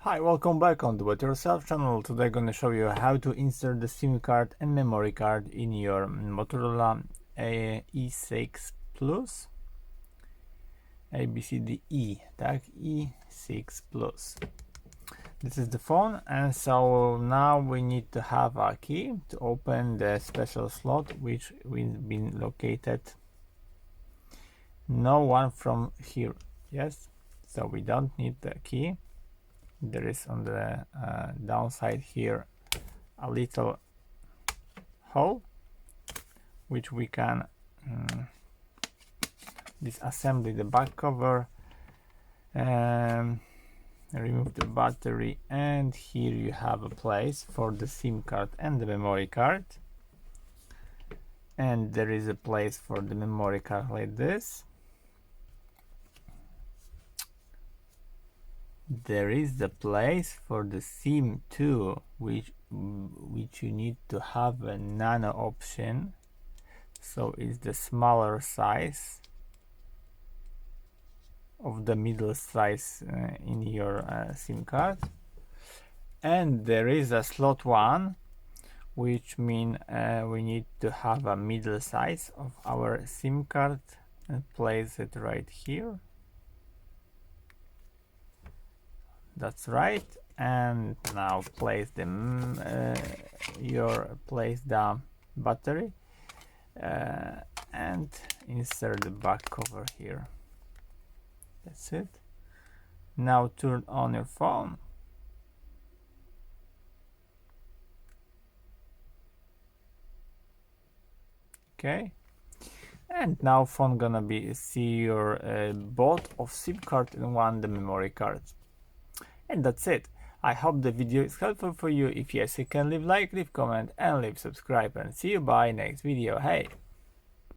Hi, welcome back on the What Yourself channel. Today I'm gonna show you how to insert the SIM card and memory card in your Motorola E6 Plus. ABCDE, tak? E6 Plus. This is the phone, and so now we need to have a key to open the special slot which will be located no one from here. Yes, so we don't need the key. There is on the downside here a little hole which we can disassemble the back cover, remove the battery, and here you have a place for the SIM card and the memory card, and there is a place for the memory card like this. There is the place for the SIM too, which you need to have a nano option, so it's the smaller size of the middle size in your SIM card. And there is a slot 1, which means we need to have a middle size of our SIM card and place it right here. That's right. And now place the battery and insert the back cover here. That's it. Now turn on your phone. Okay. And now phone gonna be see your both of SIM card and one the memory card. And that's it. I hope the video is helpful for you. If yes, you can leave like, leave comment, and leave subscribe, and see you by next video. Hey!